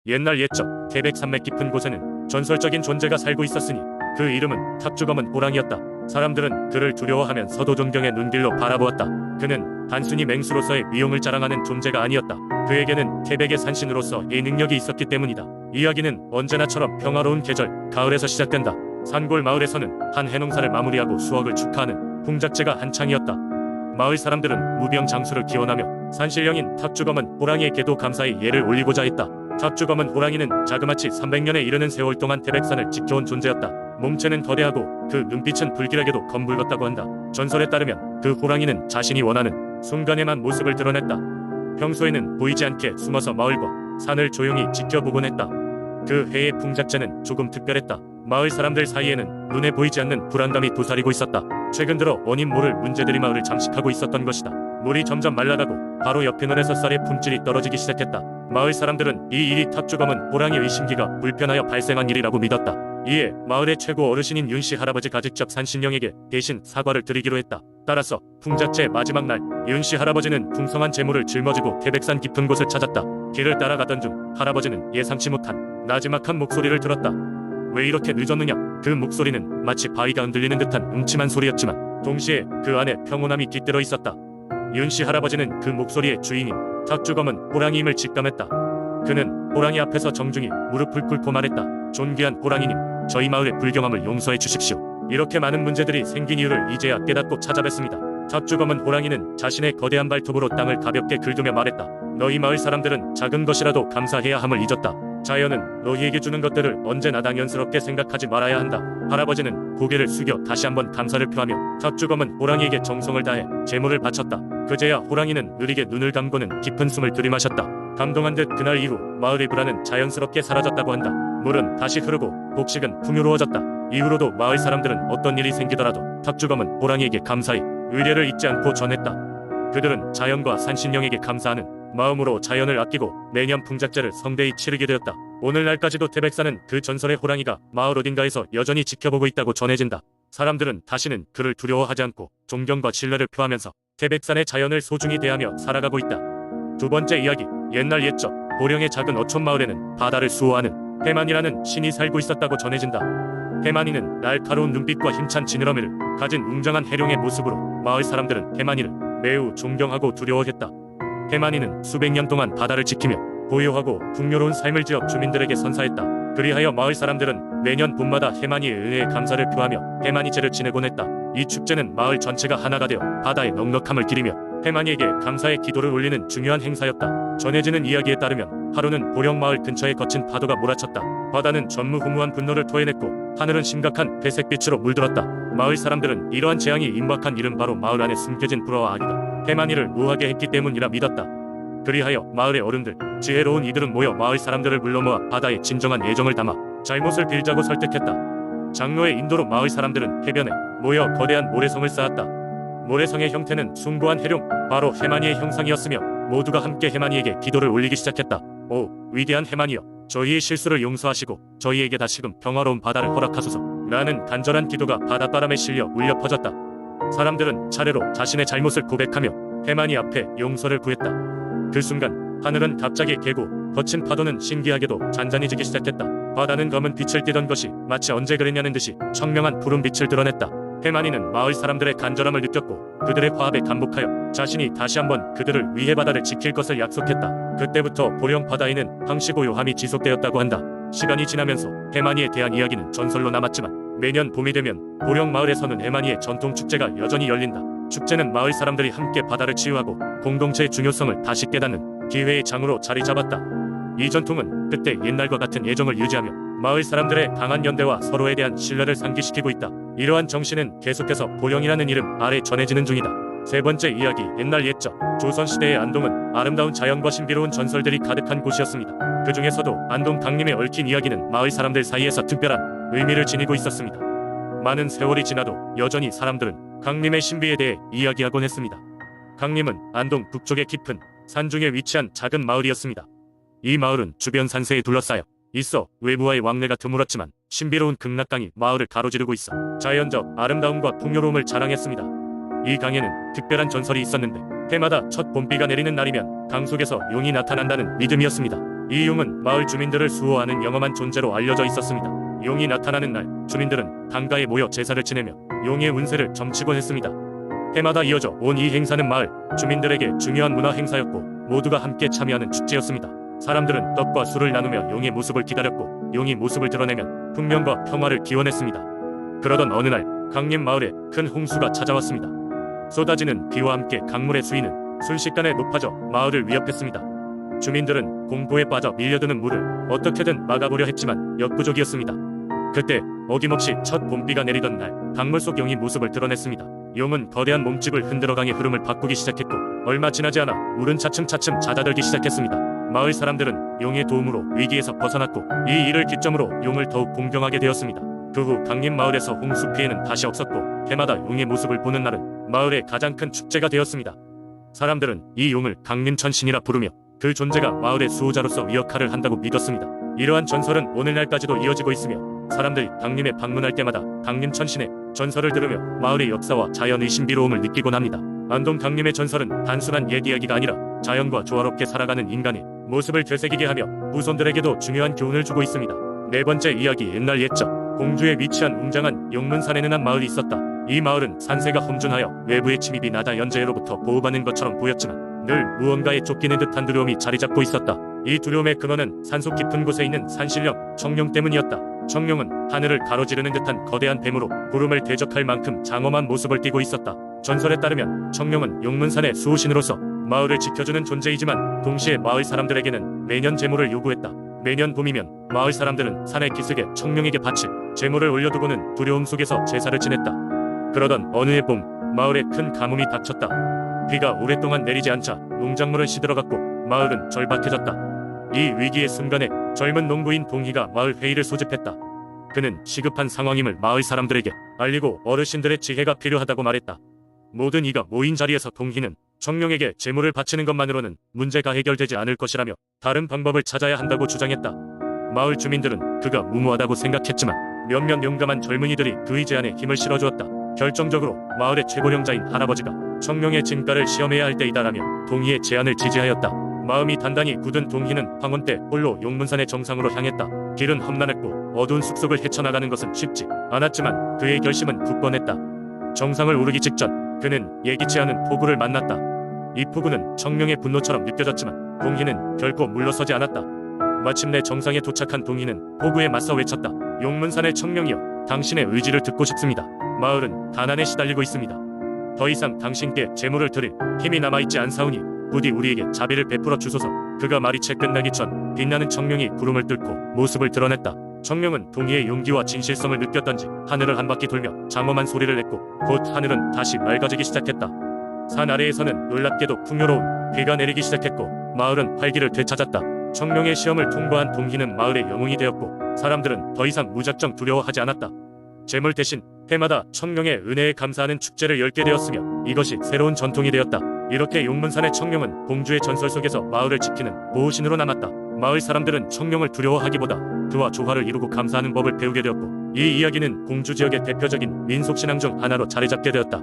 옛날 옛적 태백 산맥 깊은 곳에는 전설적인 존재가 살고 있었으니 그 이름은 탑주검은 호랑이였다. 사람들은 그를 두려워하면서도 존경의 눈길로 바라보았다. 그는 단순히 맹수로서의 위용을 자랑하는 존재가 아니었다. 그에게는 태백의 산신으로서의 능력이 있었기 때문이다. 이야기는 언제나처럼 평화로운 계절 가을에서 시작된다. 산골 마을에서는 한 해농사를 마무리하고 수확을 축하하는 풍작제가 한창이었다. 마을 사람들은 무병장수를 기원하며 산신령인 탑주검은 호랑이에게도 감사의 예를 올리고자 했다. 탑주검은 호랑이는 자그마치 300년에 이르는 세월 동안 태백산을 지켜온 존재였다. 몸체는 거대하고 그 눈빛은 불길하게도 검붉었다고 한다. 전설에 따르면 그 호랑이는 자신이 원하는 순간에만 모습을 드러냈다. 평소에는 보이지 않게 숨어서 마을과 산을 조용히 지켜보곤 했다. 그 해의 풍작제는 조금 특별했다. 마을 사람들 사이에는 눈에 보이지 않는 불안감이 도사리고 있었다. 최근 들어 원인 모를 문제들이 마을을 잠식하고 있었던 것이다. 물이 점점 말라가고 바로 옆에 논에서 쌀의 품질이 떨어지기 시작했다. 마을 사람들은 이 일이 탑주검은 호랑이 의심기가 불편하여 발생한 일이라고 믿었다. 이에 마을의 최고 어르신인 윤씨 할아버지가 직접 산신령에게 대신 사과를 드리기로 했다. 따라서 풍작제 마지막 날 윤씨 할아버지는 풍성한 재물을 짊어지고 태백산 깊은 곳을 찾았다. 길을 따라가던 중 할아버지는 예상치 못한 나지막한 목소리를 들었다. 왜 이렇게 늦었느냐? 그 목소리는 마치 바위가 흔들리는 듯한 음침한 소리였지만 동시에 그 안에 평온함이 깃들어 있었다. 윤씨 할아버지는 그 목소리의 주인인 탑주검은 호랑이임을 직감했다. 그는 호랑이 앞에서 정중히 무릎을 꿇고 말했다. 존귀한 호랑이님, 저희 마을의 불경함을 용서해 주십시오. 이렇게 많은 문제들이 생긴 이유를 이제야 깨닫고 찾아뵙습니다. 탑주검은 호랑이는 자신의 거대한 발톱으로 땅을 가볍게 긁으며 말했다. 너희 마을 사람들은 작은 것이라도 감사해야 함을 잊었다. 자연은 너희에게 주는 것들을 언제나 당연스럽게 생각하지 말아야 한다. 할아버지는 고개를 숙여 다시 한번 감사를 표하며 탑주검은 호랑이에게 정성을 다해 재물을 바쳤다. 그제야 호랑이는 느리게 눈을 감고는 깊은 숨을 들이마셨다. 감동한 듯 그날 이후 마을의 불안은 자연스럽게 사라졌다고 한다. 물은 다시 흐르고 곡식은 풍요로워졌다. 이후로도 마을 사람들은 어떤 일이 생기더라도 탑주검은 호랑이에게 감사의 의례를 잊지 않고 전했다. 그들은 자연과 산신령에게 감사하는 마음으로 자연을 아끼고 매년 풍작제를 성대히 치르게 되었다. 오늘날까지도 태백산은 그 전설의 호랑이가 마을 어딘가에서 여전히 지켜보고 있다고 전해진다. 사람들은 다시는 그를 두려워하지 않고 존경과 신뢰를 표하면서 태백산의 자연을 소중히 대하며 살아가고 있다. 두 번째 이야기. 옛날 옛적 보령의 작은 어촌 마을에는 바다를 수호하는 해만이라는 신이 살고 있었다고 전해진다. 해만이는 날카로운 눈빛과 힘찬 지느러미를 가진 웅장한 해룡의 모습으로 마을 사람들은 해만이를 매우 존경하고 두려워했다. 해만이는 수백 년 동안 바다를 지키며 고요하고 풍요로운 삶을 지어 주민들에게 선사했다. 그리하여 마을 사람들은 매년 봄마다 해만이의 은혜에 감사를 표하며 해만이제를 지내곤 했다. 이 축제는 마을 전체가 하나가 되어 바다의 넉넉함을 기리며 해만이에게 감사의 기도를 올리는 중요한 행사였다. 전해지는 이야기에 따르면 하루는 보령 마을 근처에 거친 파도가 몰아쳤다. 바다는 전무후무한 분노를 토해냈고 하늘은 심각한 회색빛으로 물들었다. 마을 사람들은 이러한 재앙이 임박한 일은 바로 마을 안에 숨겨진 불화와 악이다. 해만이를 무하게 했기 때문이라 믿었다. 그리하여 마을의 어른들, 지혜로운 이들은 모여 마을 사람들을 불러 모아 바다에 진정한 애정을 담아 잘못을 빌자고 설득했다. 장로의 인도로 마을 사람들은 해변에 모여 거대한 모래성을 쌓았다. 모래성의 형태는 숭고한 해룡, 바로 해만이의 형상이었으며 모두가 함께 해만이에게 기도를 올리기 시작했다. 오, 위대한 해만이여, 저희의 실수를 용서하시고 저희에게 다시금 평화로운 바다를 허락하소서. 라는 간절한 기도가 바닷바람에 실려 울려 퍼졌다. 사람들은 차례로 자신의 잘못을 고백하며 해만이 앞에 용서를 구했다. 그 순간 하늘은 갑자기 개고 거친 파도는 신기하게도 잔잔해지기 시작했다. 바다는 검은 빛을 띠던 것이 마치 언제 그랬냐는 듯이 청명한 푸른 빛을 드러냈다. 해만이는 마을 사람들의 간절함을 느꼈고 그들의 화합에 감복하여 자신이 다시 한번 그들을 위해 바다를 지킬 것을 약속했다. 그때부터 보령 바다에는 항시고요함이 지속되었다고 한다. 시간이 지나면서 해만이에 대한 이야기는 전설로 남았지만 매년 봄이 되면 보령 마을에서는 해만이의 전통 축제가 여전히 열린다. 축제는 마을 사람들이 함께 바다를 치유하고 공동체의 중요성을 다시 깨닫는 기회의 장으로 자리 잡았다. 이 전통은 그때 옛날과 같은 애정을 유지하며 마을 사람들의 강한 연대와 서로에 대한 신뢰를 상기시키고 있다. 이러한 정신은 계속해서 보령이라는 이름 아래 전해지는 중이다. 세 번째 이야기. 옛날 옛적 조선시대의 안동은 아름다운 자연과 신비로운 전설들이 가득한 곳이었습니다. 그 중에서도 안동 강림에 얽힌 이야기는 마을 사람들 사이에서 특별한 의미를 지니고 있었습니다. 많은 세월이 지나도 여전히 사람들은 강림의 신비에 대해 이야기하곤 했습니다. 강림은 안동 북쪽의 깊은 산중에 위치한 작은 마을이었습니다. 이 마을은 주변 산세에 둘러싸여 있어 외부와의 왕래가 드물었지만 신비로운 극락강이 마을을 가로지르고 있어 자연적 아름다움과 풍요로움을 자랑했습니다. 이 강에는 특별한 전설이 있었는데 해마다 첫 봄비가 내리는 날이면 강 속에서 용이 나타난다는 믿음이었습니다. 이 용은 마을 주민들을 수호하는 영험한 존재로 알려져 있었습니다. 용이 나타나는 날 주민들은 강가에 모여 제사를 지내며 용의 운세를 점치곤 했습니다. 해마다 이어져 온 이 행사는 마을 주민들에게 중요한 문화 행사였고 모두가 함께 참여하는 축제였습니다. 사람들은 떡과 술을 나누며 용의 모습을 기다렸고 용이 모습을 드러내면 풍명과 평화를 기원했습니다. 그러던 어느 날 강림 마을에 큰 홍수가 찾아왔습니다. 쏟아지는 비와 함께 강물의 수위는 순식간에 높아져 마을을 위협했습니다. 주민들은 공포에 빠져 밀려드는 물을 어떻게든 막아보려 했지만 역부족이었습니다. 그때 어김없이 첫 봄비가 내리던 날 강물 속 용이 모습을 드러냈습니다. 용은 거대한 몸집을 흔들어 강의 흐름을 바꾸기 시작했고 얼마 지나지 않아 물은 차츰차츰 잦아들기 시작했습니다. 마을 사람들은 용의 도움으로 위기에서 벗어났고 이 일을 기점으로 용을 더욱 공경하게 되었습니다. 그 후 강림 마을에서 홍수 피해는 다시 없었고 해마다 용의 모습을 보는 날은 마을의 가장 큰 축제가 되었습니다. 사람들은 이 용을 강림천신이라 부르며 그 존재가 마을의 수호자로서 역할을 한다고 믿었습니다. 이러한 전설은 오늘날까지도 이어지고 있으며 사람들이 강림에 방문할 때마다 강림천신의 전설을 들으며 마을의 역사와 자연의 신비로움을 느끼곤 합니다. 안동 강림의 전설은 단순한 옛 이야기가 아니라 자연과 조화롭게 살아가는 인간의 모습을 되새기게 하며 후손들에게도 중요한 교훈을 주고 있습니다. 네 번째 이야기. 옛날 옛적 공주에 위치한 웅장한 용문산에는 한 마을이 있었다. 이 마을은 산세가 험준하여 외부의 침입이 나다 연재로부터 보호받는 것처럼 보였지만 늘 무언가에 쫓기는 듯한 두려움이 자리잡고 있었다. 이 두려움의 근원은 산속 깊은 곳에 있는 산신령 청룡 때문이었다. 청룡은 하늘을 가로지르는 듯한 거대한 뱀으로 구름을 대적할 만큼 장엄한 모습을 띠고 있었다. 전설에 따르면 청룡은 용문산의 수호신으로서 마을을 지켜주는 존재이지만 동시에 마을 사람들에게는 매년 제물을 요구했다. 매년 봄이면 마을 사람들은 산의 기슭에 청룡에게 바칠 제물을 올려두고는 두려움 속에서 제사를 지냈다. 그러던 어느 해 봄 마을에 큰 가뭄이 닥쳤다. 비가 오랫동안 내리지 않자 농작물은 시들어갔고 마을은 절박해졌다. 이 위기의 순간에 젊은 농부인 동희가 마을 회의를 소집했다. 그는 시급한 상황임을 마을 사람들에게 알리고 어르신들의 지혜가 필요하다고 말했다. 모든 이가 모인 자리에서 동희는 청룡에게 제물을 바치는 것만으로는 문제가 해결되지 않을 것이라며 다른 방법을 찾아야 한다고 주장했다. 마을 주민들은 그가 무모하다고 생각했지만 몇몇 용감한 젊은이들이 그의 제안에 힘을 실어주었다. 결정적으로 마을의 최고령자인 할아버지가 청룡의 진가를 시험해야 할 때이다라며 동희의 제안을 지지하였다. 마음이 단단히 굳은 동희는 황혼 때 홀로 용문산의 정상으로 향했다. 길은 험난했고 어두운 숲속을 헤쳐나가는 것은 쉽지 않았지만 그의 결심은 굳건했다. 정상을 오르기 직전 그는 예기치 않은 폭우를 만났다. 이 폭우는 청룡의 분노처럼 느껴졌지만 동희는 결코 물러서지 않았다. 마침내 정상에 도착한 동희는 폭우에 맞서 외쳤다. 용문산의 청룡이여, 당신의 의지를 듣고 싶습니다. 마을은 가난에 시달리고 있습니다. 더 이상 당신께 재물을 드릴 힘이 남아있지 않사오니 부디 우리에게 자비를 베풀어 주소서. 그가 말이 채 끝나기 전 빛나는 청룡이 구름을 뚫고 모습을 드러냈다. 청룡은 동희의 용기와 진실성을 느꼈던지 하늘을 한 바퀴 돌며 장엄한 소리를 냈고 곧 하늘은 다시 맑아지기 시작했다. 산 아래에서는 놀랍게도 풍요로운 비가 내리기 시작했고 마을은 활기를 되찾았다. 청룡의 시험을 통과한 동희는 마을의 영웅이 되었고 사람들은 더 이상 무작정 두려워하지 않았다. 재물 대신 해마다 청룡의 은혜에 감사하는 축제를 열게 되었으며 이것이 새로운 전통이 되었다. 이렇게 용문산의 청룡은 공주의 전설 속에서 마을을 지키는 보호신으로 남았다. 마을 사람들은 청룡을 두려워하기보다 그와 조화를 이루고 감사하는 법을 배우게 되었고 이 이야기는 공주 지역의 대표적인 민속신앙 중 하나로 자리잡게 되었다.